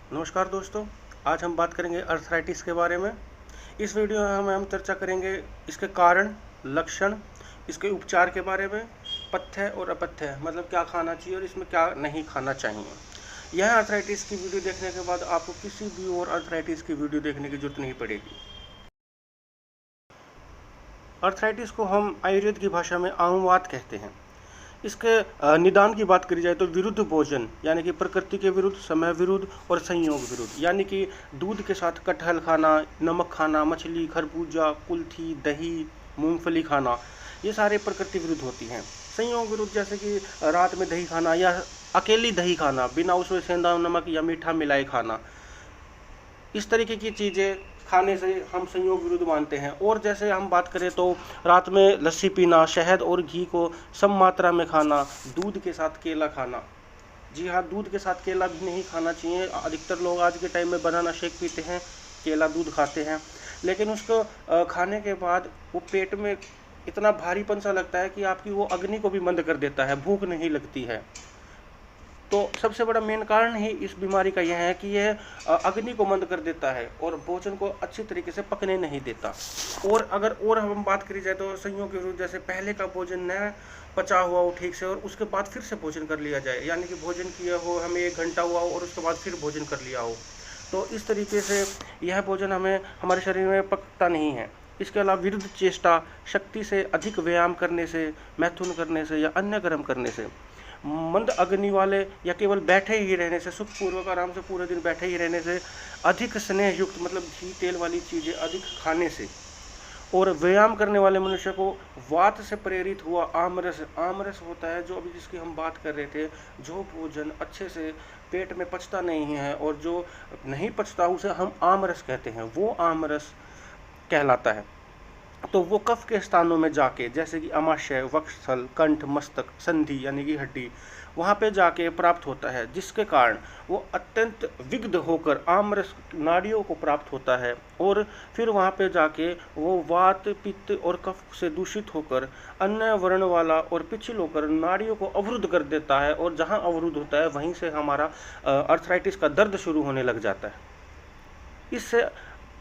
नमस्कार दोस्तों, आज हम बात करेंगे अर्थराइटिस के बारे में। इस वीडियो में हम चर्चा करेंगे इसके कारण, लक्षण, इसके उपचार के बारे में, पथ्य और अपथ्य मतलब क्या खाना चाहिए और इसमें क्या नहीं खाना चाहिए। यह अर्थराइटिस की वीडियो देखने के बाद आपको किसी भी और अर्थराइटिस की वीडियो देखने की जरूरत नहीं पड़ेगी। अर्थराइटिस को हम आयुर्वेद की भाषा में आमवात कहते हैं। इसके निदान की बात करी जाए तो विरुद्ध भोजन यानी कि प्रकृति के विरुद्ध, समय विरुद्ध और संयोग विरुद्ध, यानी कि दूध के साथ कटहल खाना, नमक खाना, मछली, खरबूजा, कुल्थी, दही, मूंगफली खाना, ये सारे प्रकृति विरुद्ध होती हैं। संयोग विरुद्ध जैसे कि रात में दही खाना या अकेली दही खाना, बिना उसमें सेंधा नमक या मीठा मिलाए खाना, इस तरीके की चीज़ें खाने से हम संयोग विरुद्ध मानते हैं। और जैसे हम बात करें तो रात में लस्सी पीना, शहद और घी को सम मात्रा में खाना, दूध के साथ केला खाना। जी हाँ, दूध के साथ केला भी नहीं खाना चाहिए। अधिकतर लोग आज के टाइम में बनाना शेक पीते हैं, केला दूध खाते हैं, लेकिन उसको खाने के बाद वो पेट में इतना भारीपन सा लगता है कि आपकी वो अग्नि को भी मंद कर देता है, भूख नहीं लगती है। तो सबसे बड़ा मेन कारण ही इस बीमारी का यह है कि यह अग्नि को मंद कर देता है और भोजन को अच्छी तरीके से पकने नहीं देता। और अगर हम बात करी जाए तो संयोग के विरुद्ध, जैसे पहले का भोजन न पचा हुआ हो ठीक से और उसके बाद फिर से भोजन कर लिया जाए, यानी कि भोजन किया हो, हमें 1 घंटा हुआ हो और उसके बाद फिर भोजन कर लिया हो, तो इस तरीके से यह भोजन हमें हमारे शरीर में पकता नहीं है। इसके अलावा विरुद्ध चेष्टा, शक्ति से अधिक व्यायाम करने से, मैथुन करने से या अन्य कर्म करने से, मंद अग्नि वाले या केवल बैठे ही रहने से, सुखपूर्वक आराम से पूरे दिन बैठे ही रहने से, अधिक स्नेह युक्त मतलब घी तेल वाली चीज़ें अधिक खाने से, और व्यायाम करने वाले मनुष्य को वात से प्रेरित हुआ आमरस, आमरस होता है जो अभी जिसकी हम बात कर रहे थे, जो भोजन अच्छे से पेट में पचता नहीं है और जो नहीं पचता उसे हम आमरस कहते हैं, वो आमरस कहलाता है। तो वो कफ के स्थानों में जाके, जैसे कि अमाशय, वक्षस्थल, कंठ, मस्तक, संधि यानी कि हड्डी, वहाँ पे जाके प्राप्त होता है, जिसके कारण वो अत्यंत विग्ध होकर आमरस नाड़ियों को प्राप्त होता है और फिर वहाँ पे जाके वो वात, पित्त और कफ से दूषित होकर अन्य वर्ण वाला और पिछल होकर नाड़ियों को अवरुद्ध कर देता है, और जहाँ अवरुद्ध होता है वहीं से हमारा अर्थराइटिस का दर्द शुरू होने लग जाता है। इससे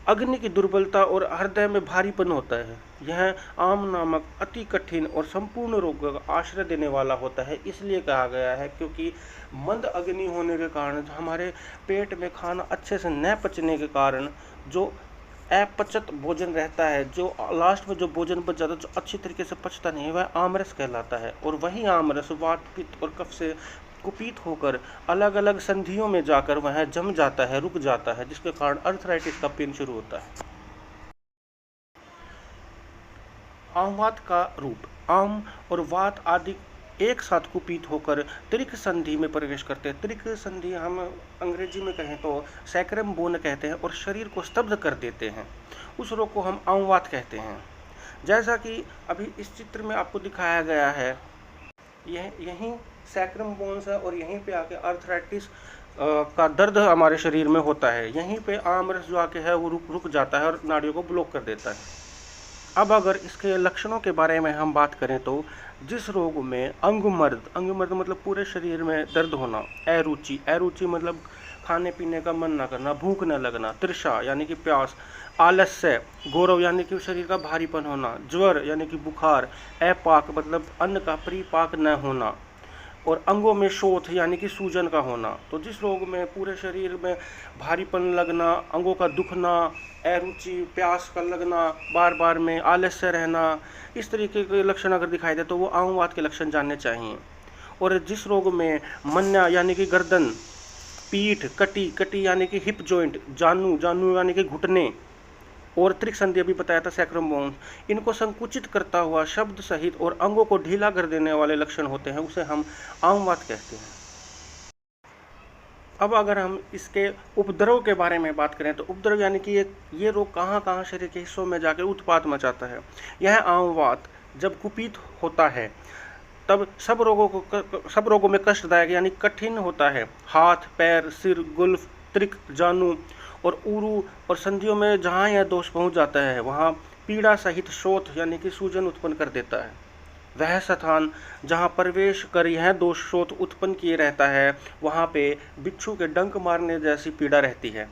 अग्नि की दुर्बलता और हृदय में भारीपन होता है। यह आम नामक अति कठिन और संपूर्ण रोग का आश्रय देने वाला होता है, इसलिए कहा गया है क्योंकि मंद अग्नि होने के कारण हमारे पेट में खाना अच्छे से न पचने के कारण जो अपचत भोजन रहता है, जो लास्ट में जो भोजन बच जाता है, जो अच्छी तरीके से पचता नहीं है, वह आमरस कहलाता है। और वही आमरस वात, पित्त और कफ से कुपित होकर अलग अलग संधियों में जाकर वह जम जाता है, रुक जाता है, जिसके कारण अर्थराइटिस का पेन शुरू होता है। आमवात का रूप, आम और वात आदि एक साथ कुपित होकर त्रिक संधि में प्रवेश करते हैं। त्रिक संधि हम अंग्रेजी में कहें तो सैक्रम बोन कहते हैं और शरीर को स्तब्ध कर देते हैं। उस रोग को हम आमवात कहते हैं। जैसा कि अभी इस चित्र में आपको दिखाया गया है, यहीं सैक्रम बोन्स है और यहीं पे आके अर्थराइटिस का दर्द हमारे शरीर में होता है। यहीं पे आमरस जो आके है वो रुक जाता है और नाड़ियों को ब्लॉक कर देता है। अब अगर इसके लक्षणों के बारे में हम बात करें तो जिस रोग में अंगमर्द मतलब पूरे शरीर में दर्द होना, अरुचि मतलब खाने पीने का मन न करना, भूख न लगना, तृषा यानी कि प्यास, आलस्य, गौरव यानी कि शरीर का भारीपन होना, ज्वर यानी कि बुखार, अपाक मतलब अन्न का परिपाक न होना, और अंगों में शोथ यानी कि सूजन का होना। तो जिस रोग में पूरे शरीर में भारीपन लगना, अंगों का दुखना, अरुचि, प्यास का लगना, बार बार में आलस्य रहना, इस तरीके के लक्षण अगर दिखाई दे तो वो आमवात के लक्षण जानने चाहिए। और जिस रोग में मन्या यानी कि गर्दन, पीठ, कटी यानी कि हिप जॉइंट, जानू यानी कि घुटने, और त्रिक संधि अभी बताया था सैक्रम बोन्स, इनको संकुचित करता हुआ शब्द सहित और अंगों को ढीला कर देने वाले लक्षण होते हैं, उसे हम आमवात कहते हैं। अब अगर हम इसके उपद्रव के बारे में बात करें तो उपद्रव यानी कि ये रोग कहाँ शरीर के हिस्सों में जाकर उत्पात मचाता है। यह आमवात जब कुपित होता है तब सब रोगों में कष्टदायक यानी कठिन होता है। हाथ, पैर, सिर, गुल्फ, त्रिक, जानू और उरु और संधियों में जहाँ यह दोष पहुँच जाता है वहाँ पीड़ा सहित शोथ यानी कि सूजन उत्पन्न कर देता है। वह स्थान जहाँ प्रवेश कर यह दोष स्रोत उत्पन्न किए रहता है, वहाँ पे बिच्छू के डंक मारने जैसी पीड़ा रहती है।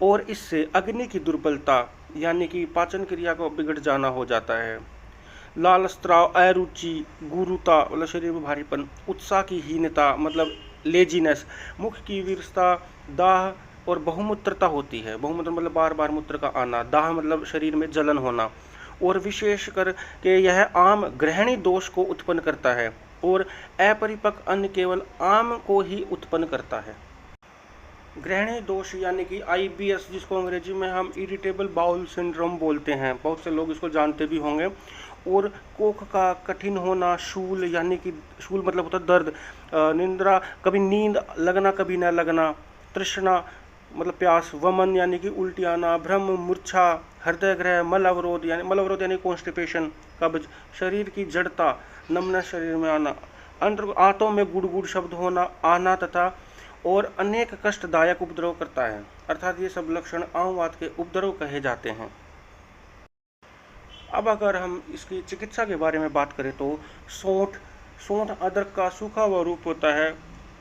और इससे अग्नि की दुर्बलता यानी कि पाचन क्रिया को बिगड़ जाना हो जाता है। लाल स्त्राव, अरुचि, गुरुता मतलब शरीर में भारीपन, उत्साह की हीनता मतलब लेजीनेस, मुख की विरसता, दाह और बहुमूत्रता होती है। बहुमूत्र मतलब बार बार मूत्र का आना, दाह मतलब शरीर में जलन होना। और विशेष करके यह आम ग्रहणी दोष को उत्पन्न करता है और अपरिपक्व अन्न केवल आम को ही उत्पन्न करता है। ग्रहणी दोष यानी कि IBS, जिसको अंग्रेजी में हम इरिटेबल बाउल सिंड्रोम बोलते हैं, बहुत से लोग इसको जानते भी होंगे। और कोख का कठिन होना, शूल यानी कि शूल मतलब होता है दर्द, निंद्रा कभी नींद लगना कभी न लगना, तृष्णा मतलब प्यास, वमन यानी कि उल्टी आना, भ्रम, मूर्छा, हृदय ग्रह, मल अवरोध यानी कॉन्स्टिपेशन, कब्ज, शरीर की जड़ता, नमनस शरीर में आना, आंतों में गुड़ शब्द होना आना तथा और अनेक कष्टदायक उपद्रव करता है। अर्थात ये सब लक्षण आमवात के उपद्रव कहे जाते हैं। अब अगर हम इसकी चिकित्सा के बारे में बात करें तो सौंठ अदरक का सूखा हुआ रूप होता है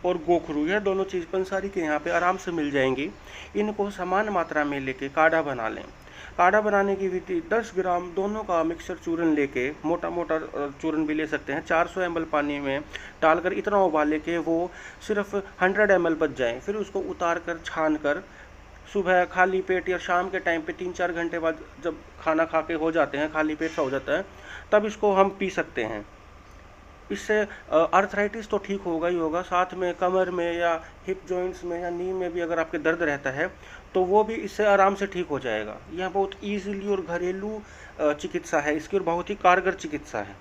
और गोखरू, यह दोनों चीज़ पंसारी के यहाँ पे आराम से मिल जाएंगी। इनको समान मात्रा में लेके काढ़ा बना लें। काढ़ा बनाने की विधि 10 ग्राम दोनों का मिक्सर चूरन लेके, मोटा मोटा चूरन भी ले सकते हैं, 400 ml पानी में डालकर इतना उबाले के वो सिर्फ 100 ml बच जाए। फिर उसको उतार कर छान कर सुबह खाली पेट या शाम के टाइम पे 3-4 घंटे बाद जब खाना खा के हो जाते हैं, खाली पेट सा हो जाता है, तब इसको हम पी सकते हैं। इससे आर्थराइटिस तो ठीक होगा ही होगा, साथ में कमर में या हिप जॉइंट्स में या नी में भी अगर आपके दर्द रहता है तो वो भी इससे आराम से ठीक हो जाएगा। यह बहुत ईजिली और घरेलू चिकित्सा है इसकी, और बहुत ही कारगर चिकित्सा है।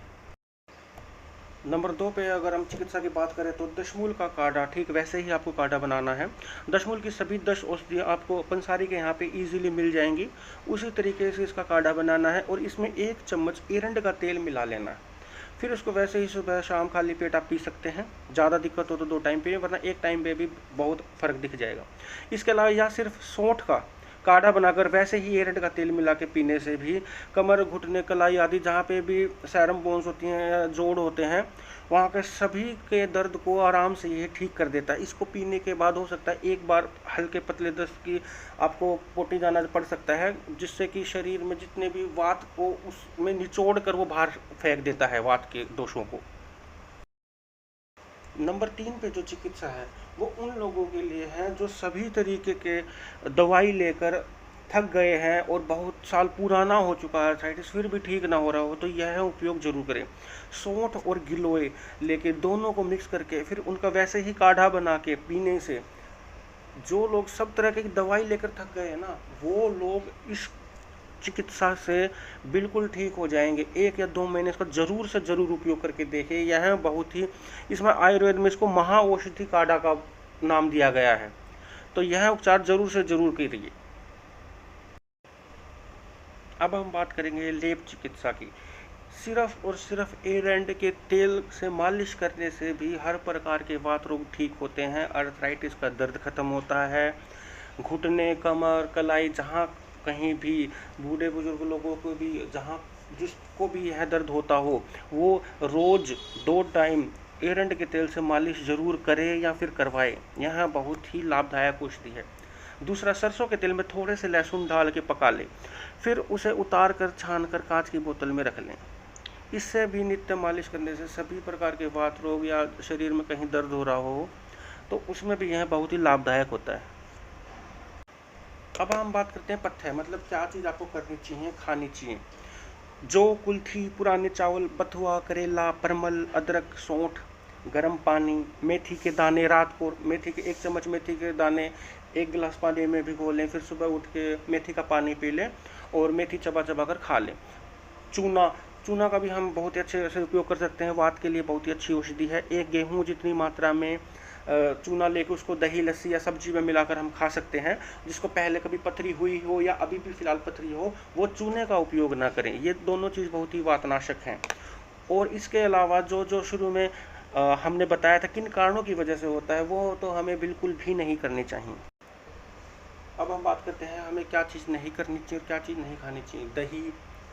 नंबर 2 पे अगर हम चिकित्सा की बात करें तो दशमूल का काढ़ा, ठीक वैसे ही आपको काढ़ा बनाना है। दशमूल की सभी 10 औषधियाँ आपको पंसारी के यहाँ पे इजीली मिल जाएंगी। उसी तरीके से इसका काढ़ा बनाना है और इसमें 1 चम्मच एरंड का तेल मिला लेना है। फिर उसको वैसे ही सुबह शाम खाली पेट आप पी सकते हैं। ज़्यादा दिक्कत हो तो 2 टाइम पिए, वरना 1 टाइम पे भी बहुत फ़र्क दिख जाएगा। इसके अलावा या सिर्फ सौंठ का काढ़ा बनाकर वैसे ही एरंड का तेल मिला के पीने से भी कमर, घुटने, कलाई आदि जहाँ पे भी सैरम बोन्स होती हैं या जोड़ होते हैं, वहाँ के सभी के दर्द को आराम से ये ठीक कर देता है। इसको पीने के बाद हो सकता है एक बार हल्के पतले दस्त की आपको पोटी जाना पड़ सकता है, जिससे कि शरीर में जितने भी वात को उसमें निचोड़ कर वो बाहर फेंक देता है वात के दोषों को। नंबर 3 पे जो चिकित्सा है वो उन लोगों के लिए है जो सभी तरीके के दवाई लेकर थक गए हैं और बहुत साल पुराना हो चुका है आर्थराइटिस, फिर भी ठीक ना हो रहा हो, तो यह उपयोग जरूर करें। सौंठ और गिलोय लेके दोनों को मिक्स करके फिर उनका वैसे ही काढ़ा बना के पीने से जो लोग सब तरह की दवाई लेकर थक गए हैं ना, वो लोग इस चिकित्सा से बिल्कुल ठीक हो जाएंगे। 1 या 2 महीने इसका जरूर से जरूर उपयोग करके देखें। यह बहुत ही, इसमें आयुर्वेद में इसको महाऔषधि काढ़ा का नाम दिया गया है, तो यह उपचार जरूर से जरूर करिए। अब हम बात करेंगे लेप चिकित्सा की। सिर्फ और सिर्फ एरंड के तेल से मालिश करने से भी हर प्रकार के वात रोग ठीक होते हैं। आर्थराइटिस का दर्द खत्म होता है। घुटने, कमर, कलाई, जहाँ कहीं भी बूढ़े बुजुर्ग लोगों को भी जहाँ जिसको भी यह दर्द होता हो, वो रोज 2 टाइम एरंड के तेल से मालिश जरूर करे या फिर करवाए। यह बहुत ही लाभदायक औषधि है। दूसरा, सरसों के तेल में थोड़े से लहसुन डाल के पका लें, फिर उसे उतार कर छान कर कांच की बोतल में रख लें। इससे भी नित्य मालिश करने से सभी प्रकार के वात रोग या शरीर में कहीं दर्द हो रहा हो तो उसमें भी यह बहुत ही लाभदायक होता है। अब हम बात करते हैं पथ्य, मतलब क्या चीज़ आपको करनी चाहिए, खानी चाहिए। जौ, कुल्थी, पुराने चावल, बथुआ, करेला, परमल, अदरक, सौंठ, गर्म पानी, मेथी के दाने, रात को मेथी के 1 चम्मच मेथी के दाने 1 गिलास पानी में भिगो लें, फिर सुबह उठ के मेथी का पानी पी लें और मेथी चबा चबा कर खा लें। चूना का भी हम बहुत ही अच्छे से उपयोग कर सकते हैं, वात के लिए बहुत ही अच्छी औषधि है। 1 गेहूँ जितनी मात्रा में चूना लेकर उसको दही, लस्सी या सब्जी में मिलाकर हम खा सकते हैं। जिसको पहले कभी पथरी हुई हो या अभी भी फिलहाल पथरी हो, वो चूने का उपयोग ना करें। ये दोनों चीज़ बहुत ही वातनाशक हैं। और इसके अलावा जो शुरू में हमने बताया था किन कारणों की वजह से होता है, वो तो हमें बिल्कुल भी नहीं करनी चाहिए। अब हम बात करते हैं हमें क्या चीज़ नहीं करनी चाहिए और क्या चीज़ नहीं खानी चाहिए। दही,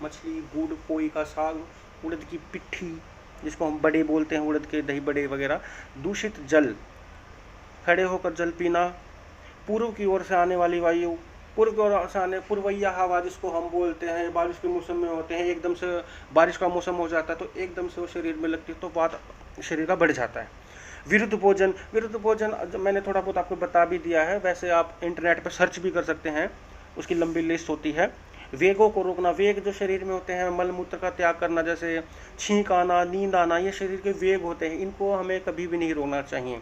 मछली, गुड़, पोई का साग, उड़द की पिट्ठी, जिसको हम बड़े बोलते हैं, उड़द के दही बड़े वगैरह। दूषित जल, खड़े होकर जल पीना, पूर्व की ओर से आने वाली वायु, पूर्व की ओर से आने पूर्वैया हवा जिसको हम बोलते हैं, बारिश के मौसम में होते हैं, एकदम से बारिश का मौसम हो जाता है तो एकदम से वो शरीर में लगती है तो वात शरीर का बढ़ जाता है। विरुद्ध भोजन, विरुद्ध भोजन मैंने थोड़ा बहुत आपको बता भी दिया है, वैसे आप इंटरनेट पर सर्च भी कर सकते हैं, उसकी लंबी लिस्ट होती है। वेगों को रोकना, वेग जो शरीर में होते हैं, मल मूत्र का त्याग करना, जैसे छींक आना, नींद आना, ये शरीर के वेग होते हैं, इनको हमें कभी भी नहीं रोकना चाहिए।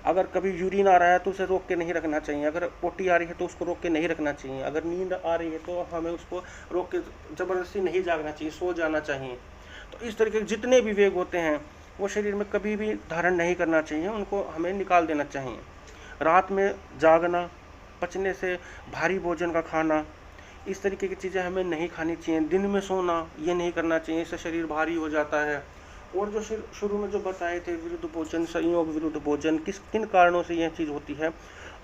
अगर कभी यूरिन आ रहा है तो उसे रोक के नहीं रखना चाहिए, अगर पोटी आ रही है तो उसको रोक के नहीं रखना चाहिए, अगर नींद आ रही है तो हमें उसको रोक के ज़बरदस्ती नहीं जागना चाहिए, सो जाना चाहिए। तो इस तरीके के जितने भी वेग होते हैं वो शरीर में कभी भी धारण नहीं करना चाहिए, उनको हमें निकाल देना चाहिए। रात में जागना, पचने से भारी भोजन का खाना, इस तरीके की चीज़ें हमें नहीं खानी चाहिए। दिन में सोना ये नहीं करना चाहिए, इससे शरीर भारी हो जाता है। और जो शुरू में जो बताए थे विरुद्ध भोजन, संयोग विरुद्ध भोजन, किन कारणों से यह चीज़ होती है,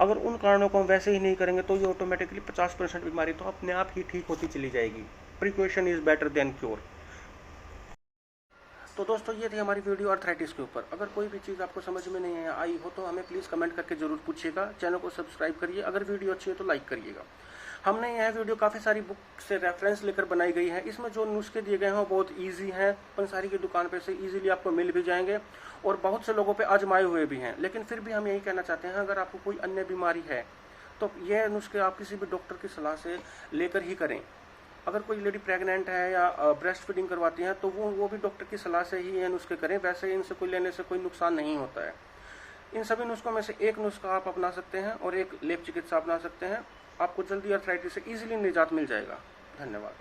अगर उन कारणों को हम वैसे ही नहीं करेंगे तो ये ऑटोमेटिकली 50% बीमारी तो अपने आप ही ठीक होती चली जाएगी। Precaution is better than cure. तो दोस्तों ये थी हमारी वीडियो आर्थराइटिस के ऊपर। अगर कोई भी चीज़ आपको समझ में नहीं आई हो तो हमें प्लीज़ कमेंट करके ज़रूर पूछिएगा। चैनल को सब्सक्राइब करिए, अगर वीडियो अच्छी है तो लाइक करिएगा। हमने यह वीडियो काफ़ी सारी बुक से रेफरेंस लेकर बनाई गई है। इसमें जो नुस्खे दिए गए हैं वो बहुत ईजी हैं, पंसारी की दुकान पे से ईजिली आपको मिल भी जाएंगे और बहुत से लोगों पे आजमाए हुए भी हैं। लेकिन फिर भी हम यही कहना चाहते हैं, अगर आपको कोई अन्य बीमारी है तो यह नुस्खे आप किसी भी डॉक्टर की सलाह से लेकर ही करें। अगर कोई लेडी प्रेग्नेंट है या ब्रेस्ट फीडिंग करवाती है तो वो भी डॉक्टर की सलाह से ही ये नुस्खे करें, वैसे इनसे कोई लेने से कोई नुकसान नहीं होता है। इन सभी नुस्खों में से एक नुस्खा आप अपना सकते हैं और एक लेप चिकित्सा अपना सकते हैं, आपको जल्दी आर्थराइटिस से ईजिली निजात मिल जाएगा। धन्यवाद।